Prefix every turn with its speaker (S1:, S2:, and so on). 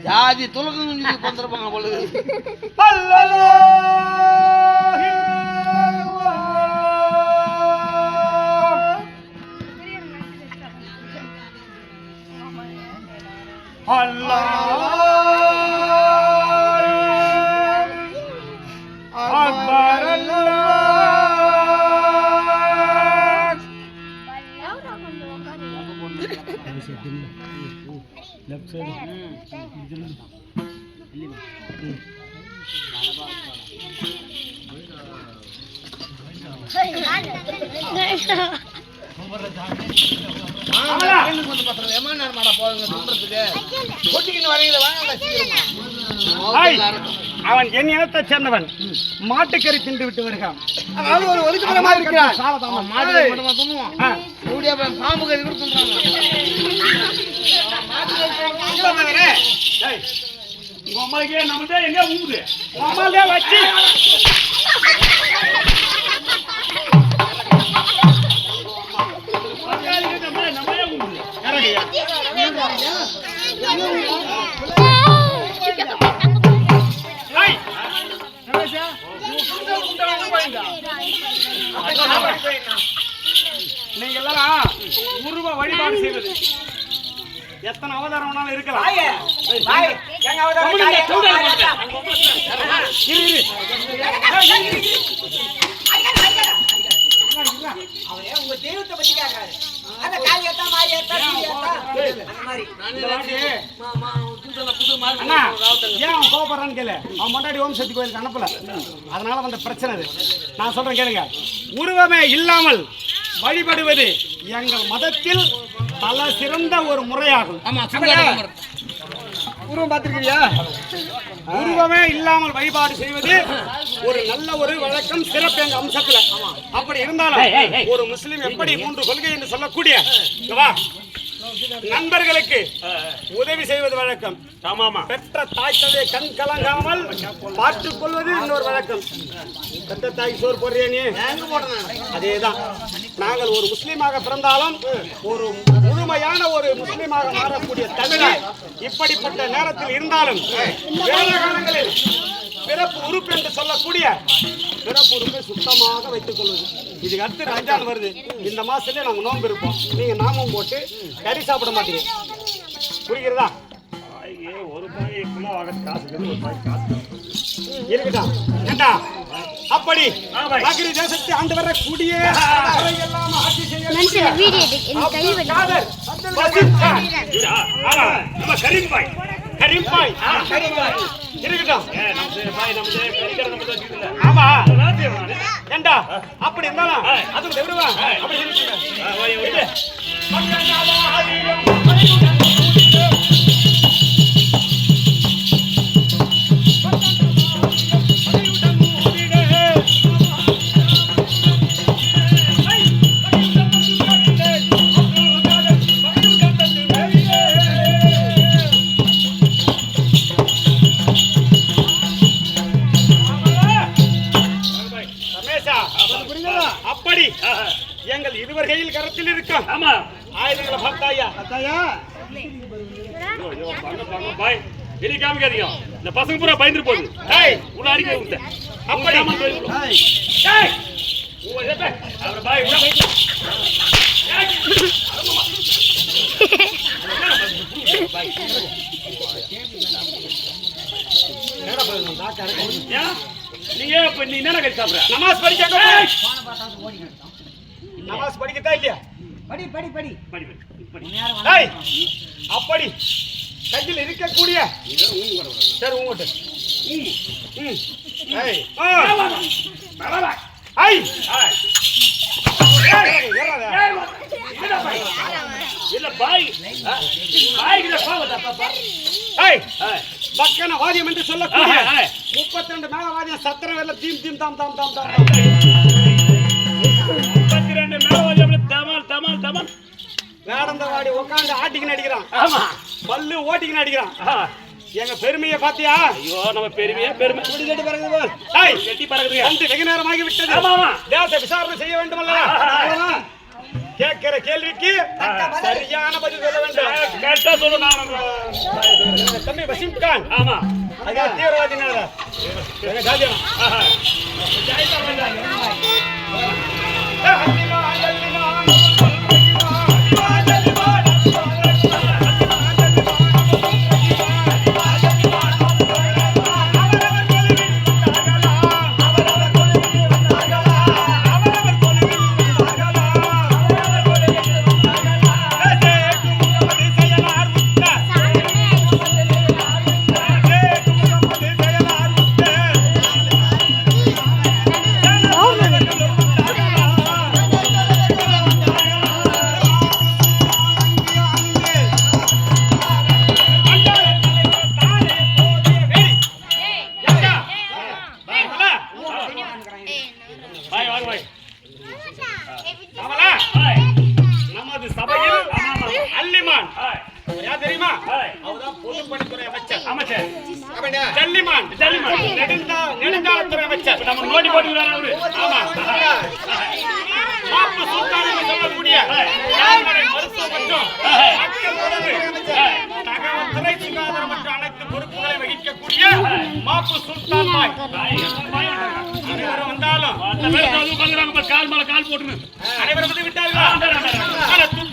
S1: ஜாதி துலகம் கொண்டிருப்பாங்க பொழுது
S2: left side அவன் என் இனத்தை சேர்ந்தவன் மாட்டுக்கறி தின்று விட்டு வருகிறான்.
S1: ஒரு ஒதுக்கமா இருக்கிறான். பாம்பு கறி
S2: அம்மாக்கே நம்ம எங்க ஊம்புது அம்மாலே வச்சு நம்மளே ஊம்புது நீங்க எல்லாரும் உருவ வழிபாடு செய்வது எத்தனை அவதாரம் இருக்கலாம்.
S3: உங்க தெய்வத்தை பத்தி கேட்காரு.
S2: கோபுறான்னு கேளு. அவன் முன்னாடி ஓம் சக்தி கோயிலுக்கு அனுப்பல, அதனால வந்த பிரச்சனை. நான் சொல்றேன் கேளுங்க. உருவமே இல்லாமல் வழிபடுவது எங்கள் மதத்தில் பல சிறந்த ஒரு முறையாகும்.
S1: உருவம் பார்த்திருக்கியா?
S2: உருவமே இல்லாமல் வழிபாடு செய்வது ஒரு நல்ல ஒரு வழக்கம், சிறப்பு எங்க அம்சத்துல. அப்படி இருந்தாலும் ஒரு முஸ்லிம் எப்படி 3 கொள்கை என்று சொல்லக்கூடிய நண்பர்களுக்கு உதவி செய்வது வழக்கம். பெற்ற தாய் தந்தை கண் கலங்காமல் பார்த்துக் கொள்வது இன்னொரு வழக்கம். பெற்ற தாய் சோறு போடுறியே அதேதான். நாங்கள் ஒரு முஸ்லீமாக பிறந்தாலும் ஒரு முழுமையான ஒரு முஸ்லீமாக மாறக்கூடிய தகுதி இப்படிப்பட்ட நேரத்தில் இருந்தாலும் வேத காலங்களில் பிறப்பு உறுப்பு என்று சொல்லக்கூடிய பிறப்பு உறுப்பை சுத்தமாக வைத்துக் கொள்வது. இதுக்கு அடுத்து ரம்ஜான் வருது. இந்த மாசத்துல நாங்க நோன்பு இருப்போம். நீங்க நாமும் போட்டு கறி சாப்பிட மாட்டீங்க. புரிகிறதா? ஒரு பாய் இருக்கட்டும். ஏண்டா அப்படி அக்ரி தேசத்தை ஆண்டு வர கூடிய அப்படி இருந்தாலும் அதுக்கு விடுவா. அப்படி எங்கள் இருவர்கையில் கரத்தில் இருக்கும் ஆயுதங்களை பார்த்தாயா காமிக்காதீங்க. இந்த பசங்க பூரா பயந்துட்டு போகுது. உள்ள அடிக்க அப்படி நீங்க நீ என்ன கறி சாப்பிடுற? நமாஸ் படிக்க நமாஸ் படிக்கத்தா இல்லையா?
S3: படி படி படி
S2: படி படி. அப்படி கையில் இருக்கக்கூடிய சரி உங்கள்கிட்ட பக்கன வாதியம் என்று சொல்லக்கூடிய 32 மேல வாதியம் சத்திரம் வரல தீம் தீம் தாம் தாம் தாம் தாம் 32 மேல வாதியம் தமால் தமால் தமால் வேடந்த வாடி உட்கார்ந்து ஆட்டிக்கின்னு அடிக்கிறான். ஆமா பல்லு ஓட்டிக்கின்னு அடிக்கிறான். எங்க பெருமையை பாத்தியா?
S4: ஐயோ நம்ம பெருமையா பெருமை
S2: இப்படி கேட்டு பறக்குது பார்.
S4: டேய் கெட்டி பறக்குதுங்க
S2: வந்து வெகு நேரமாகி விட்டது.
S4: ஆமா ஆமா
S2: தேச விசாரணை செய்ய வேண்டும் அல்லவா? கேட்கிற கேள்விக்கு சரியான பதில் சொல்ல வேண்டும்.
S4: கரெக்டா சொல்லு நான்
S2: தம்பி வசீம் கான்.
S4: ஆமா
S2: ஐயா தீவிரவாதி நாடா. எங்க ஜாதியா?
S4: ஆஹா வாய் வாய் வாய்
S2: கமலா, நமது சபையில் அல்லிமான் யார் தெரியுமா? அவர்தான் பொதுப்பணித்துறை அமைச்சர்.
S4: அமைச்சர்
S2: ஜல்லிமான்
S4: ஜல்லிமான்.
S2: நெடுஞ்சாலைத்துறை அமைச்சர்.
S4: நம்ம நோட்டி போட்டுக்கிறாரு அவரு
S2: ஆமா. மாப்பு சுல்தான் என்று சொல்லக்கூடிய யாழ்மலை மருத்துவ மற்றும் மக்கள் தொடர்பு தகவல் துறை சுகாதாரம் மற்றும் அனைத்து பொறுப்புகளை வகிக்கக்கூடிய மாப்பு சுல்தான் பாய் அனைவரும் வந்தாலும்
S4: அந்த பேர் உட்கார்ந்துறாங்க கால் மேல கால் போட்டுன்னு
S2: அனைவரும் வந்து விட்டார்கள்.